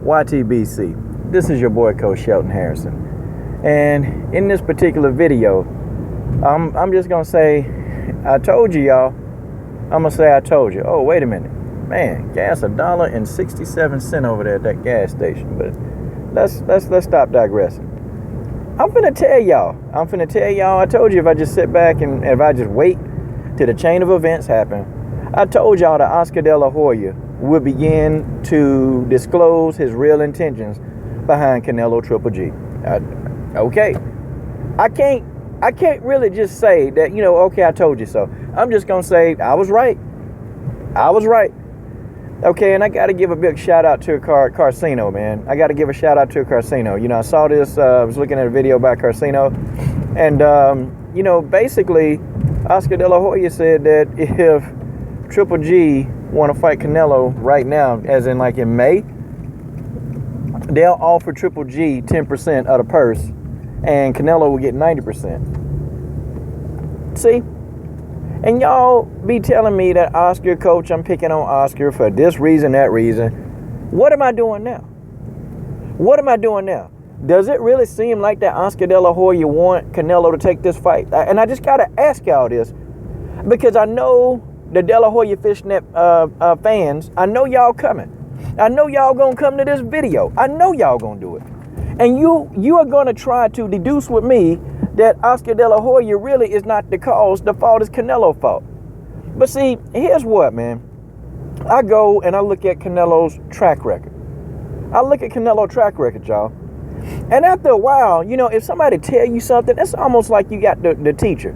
YTBC. This is your boy Coach Shelton Harrison. And in this particular video, I'm just going to say, I told you, y'all. I'm going to say I told you. Oh, wait a minute. Man, gas $1.67 over there at that gas station. But let's stop digressing. I'm finna tell y'all. I told you if I just sit back and if I just wait till the chain of events happen. I told y'all that Oscar De La Hoya will begin to disclose his real intentions behind Canelo Triple G. Okay. I can't really just say that, okay, I told you so. I'm just going to say I was right. Okay, and I got to give a big shout out to Carcino, man. I got to give a shout out to Carcino. I saw this, I was looking at a video by Carcino, and, basically, Oscar De La Hoya said that if Triple G want to fight Canelo right now, as in like in May, they'll offer Triple G 10% of the purse, and Canelo will get 90%. See? And y'all be telling me that Oscar, coach, I'm picking on Oscar for this reason, that reason. What am I doing now? Does it really seem like that Oscar De La Hoya want Canelo to take this fight? And I just got to ask y'all this, because I know the De La Hoya Fishnet fans, I know y'all coming. I know y'all going to come to this video. I know y'all going to do it. And you are going to try to deduce with me that Oscar De La Hoya really is not the cause. The fault is Canelo's fault. But see, here's what, man. I go and I look at Canelo's track record. Y'all. And after a while, if somebody tell you something, it's almost like you got the teacher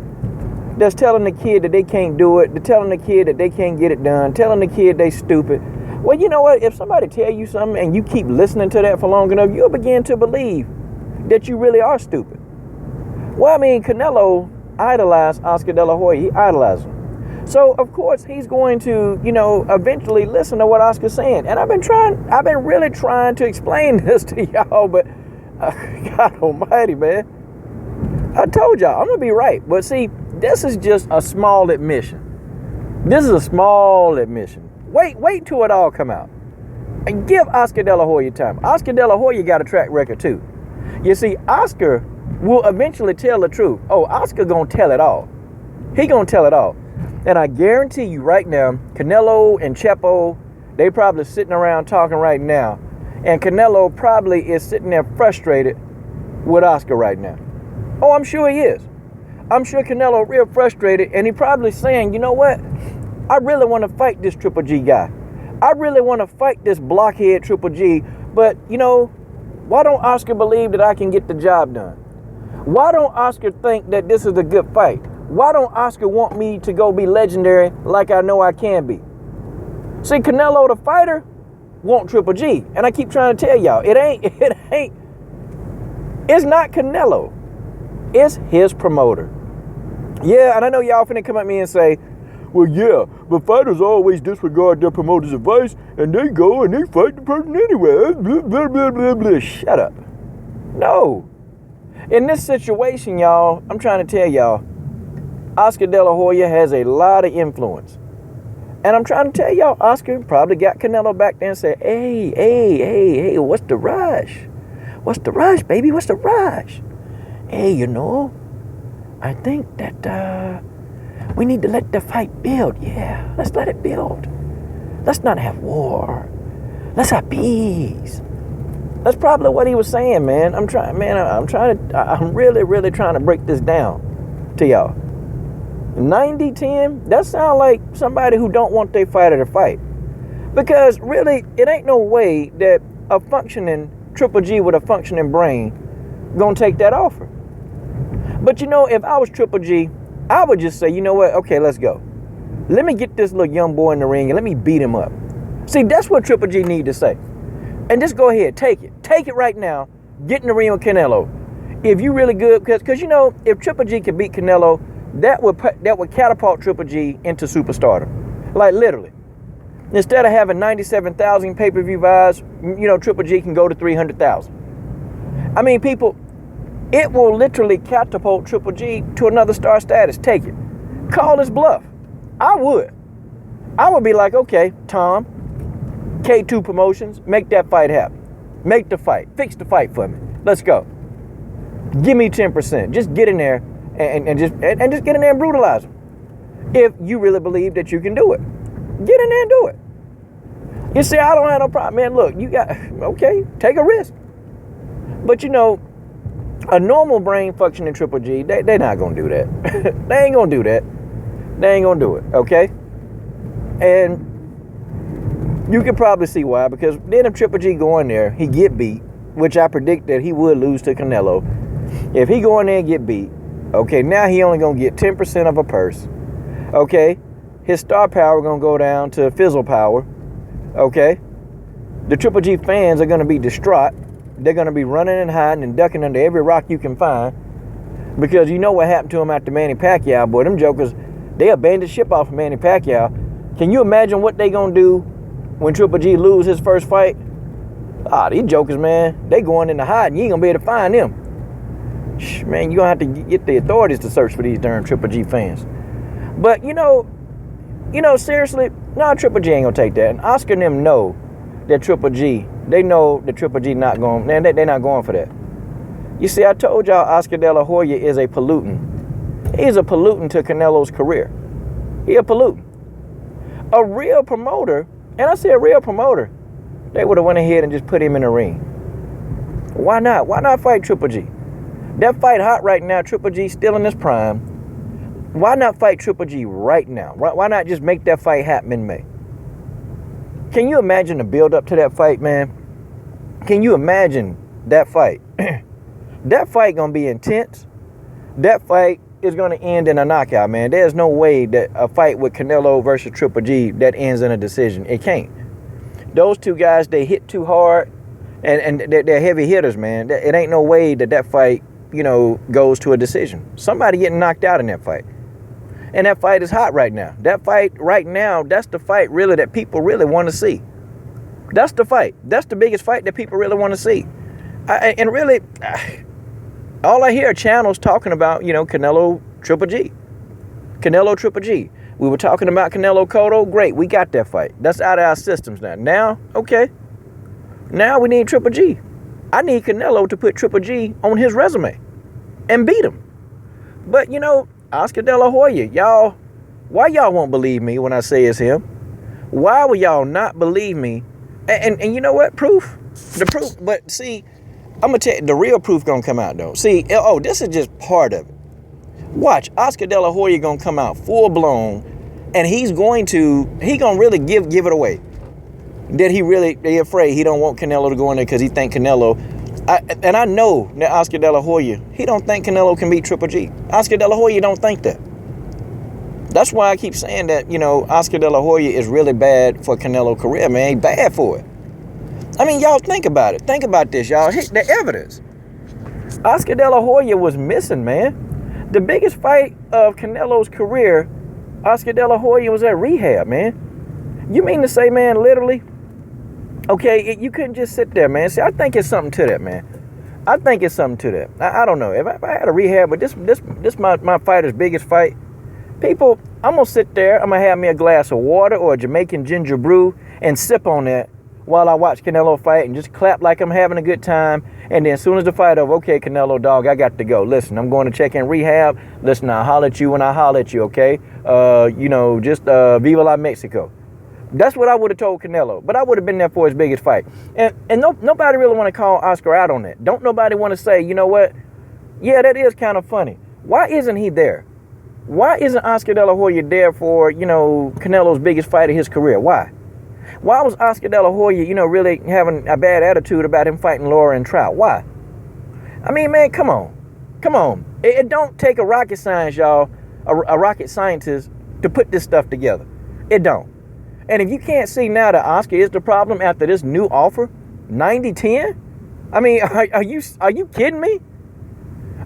that's telling the kid that they can't do it, they're telling the kid that they can't get it done, telling the kid they stupid. Well, you know what? If somebody tell you something and you keep listening to that for long enough, you'll begin to believe that you really are stupid. Well, I mean, Canelo idolized Oscar De La Hoya. He idolized him. So, of course, he's going to, eventually listen to what Oscar's saying. And I've been really trying to explain this to y'all, but God almighty, man. I told y'all, I'm going to be right. But see, this is just a small admission. Wait till it all come out. And give Oscar De La Hoya time. Oscar De La Hoya got a track record too. You see, Oscar will eventually tell the truth. Oh, Oscar gonna tell it all. He gonna tell it all. And I guarantee you right now, Canelo and Chepo, they probably sitting around talking right now. And Canelo probably is sitting there frustrated with Oscar right now. Oh, I'm sure he is. I'm sure Canelo real frustrated, and he probably saying, you know what? I really want to fight this Triple G guy. I really want to fight this blockhead Triple G. But, why don't Oscar believe that I can get the job done? Why don't Oscar think that this is a good fight? Why don't Oscar want me to go be legendary like I know I can be? See, Canelo the fighter want Triple G. And I keep trying to tell y'all, it's not Canelo. It's his promoter. Yeah, and I know y'all finna come at me and say, well, yeah, but fighters always disregard their promoter's advice, and they go and they fight the person anyway. Blah, blah, blah, blah, blah. Shut up. No. In this situation, y'all, I'm trying to tell y'all, Oscar De La Hoya has a lot of influence. And I'm trying to tell y'all, Oscar probably got Canelo back there and said, hey, what's the rush? What's the rush, baby? What's the rush? Hey, I think that we need to let the fight build. Yeah, let's let it build. Let's not have war. Let's have peace. That's probably what he was saying, man. I'm really, really trying to break this down to y'all. 90-10, that sounds like somebody who don't want their fighter to fight. Because really, it ain't no way that a functioning Triple G with a functioning brain gonna take that offer. But if I was Triple G, I would just say, you know what? Okay, let's go. Let me get this little young boy in the ring and let me beat him up. See, that's what Triple G need to say. And just go ahead, take it. Take it right now. Get in the ring with Canelo. If you really good, because if Triple G could beat Canelo, that would catapult Triple G into superstardom. Like literally. Instead of having 97,000 pay-per-view buys, Triple G can go to 300,000. I mean, people, it will literally catapult Triple G to another star status. Take it. Call his bluff. I would be like, okay, Tom, K2 Promotions, make that fight happen. Make the fight. Fix the fight for me. Let's go. Give me 10%. Just get in there and just get in there and brutalize him. If you really believe that you can do it, get in there and do it. You see, I don't have no problem, man. Look, okay, take a risk. But a normal brain functioning Triple G, they're not gonna do that. They ain't gonna do that. They ain't gonna do it, okay? And you can probably see why, because then if Triple G go in there, he get beat, which I predict that he would lose to Canelo. If he go in there and get beat, okay, now he only gonna get 10% of a purse. Okay, his star power gonna go down to fizzle power. Okay, the Triple G fans are gonna be distraught. They're gonna be running and hiding and ducking under every rock you can find, because you know what happened to him after Manny Pacquiao. Boy, them jokers, they abandoned ship off of Manny Pacquiao. Can you imagine what they gonna do when Triple G lose his first fight? These jokers, man, they going into hiding. You ain't gonna be able to find them. Man, you're gonna have to get the authorities to search for these darn Triple G fans. But seriously, no, Triple G ain't gonna take that. And Oscar and them know that Triple G, they know that Triple G not going, man, they're not going for that. You see, I told y'all Oscar De La Hoya is a pollutant. He's a pollutant to Canelo's career. He a pollutant. A real promoter, and I say a real promoter, they would have went ahead and just put him in the ring. Why not? Why not fight Triple G? That fight hot right now. Triple G still in his prime. Why not fight Triple G right now? Why not just make that fight happen in May? Can you imagine the build up to that fight, man? Can you imagine that fight? That fight gonna be intense. That fight is gonna end in a knockout, man. There's no way that a fight with Canelo versus Triple G that ends in a decision. It can't. Those two guys, they hit too hard, and they're heavy hitters, man. It ain't no way that fight, goes to a decision. Somebody getting knocked out in that fight. And that fight is hot right now. That fight right now, that's the fight really that people really want to see. That's the fight. That's the biggest fight that people really want to see. And really, all I hear are channels talking about, Canelo Triple G. Canelo Triple G. We were talking about Canelo Cotto. Great, we got that fight. That's out of our systems now. Now, okay. Now we need Triple G. I need Canelo to put Triple G on his resume and beat him. But, Oscar De La Hoya, why y'all won't believe me when I say it's him? Why will y'all not believe me? And you know what? The proof. But see, I'm going to tell you, the real proof going to come out, though. See, this is just part of it. Watch, Oscar De La Hoya going to come out full blown, and he going to really give it away. That they afraid he don't want Canelo to go in there because he think Canelo. And I know that Oscar De La Hoya, he don't think Canelo can beat Triple G. Oscar De La Hoya don't think that. That's why I keep saying that, Oscar De La Hoya is really bad for Canelo's career, man. He bad for it. I mean, y'all think about it. Think about this, y'all. Hit the evidence. Oscar De La Hoya was missing, man. The biggest fight of Canelo's career, Oscar De La Hoya was at rehab, man. You mean to say, man, literally? Okay, you couldn't just sit there, man. See, I think it's something to that, man. I think it's something to that. I don't know. If I had a rehab, but this my fighter's biggest fight, people, I'm going to sit there. I'm going to have me a glass of water or a Jamaican ginger brew and sip on that while I watch Canelo fight and just clap like I'm having a good time. And then as soon as the fight over, okay, Canelo, dog, I got to go. Listen, I'm going to check in rehab. Listen, I'll holler at you when I holler at you, okay? Just Viva la Mexico. That's what I would have told Canelo. But I would have been there for his biggest fight. And nobody really want to call Oscar out on that. Don't nobody want to say, you know what? Yeah, that is kind of funny. Why isn't he there? Why isn't Oscar De La Hoya there for, Canelo's biggest fight of his career? Why? Why was Oscar De La Hoya, really having a bad attitude about him fighting Laura and Trout? Why? I mean, man, come on. Come on. It don't take a rocket science, y'all, a rocket scientist to put this stuff together. It don't. And if you can't see now that Oscar is the problem after this new offer, 90-10? I mean, are you kidding me?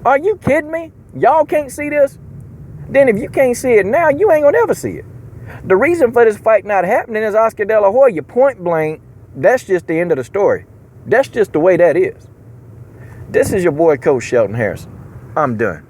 Are you kidding me? Y'all can't see this? Then if you can't see it now, you ain't gonna ever see it. The reason for this fight not happening is Oscar De La Hoya, point blank, that's just the end of the story. That's just the way that is. This is your boy, Coach Shelton Harrison. I'm done.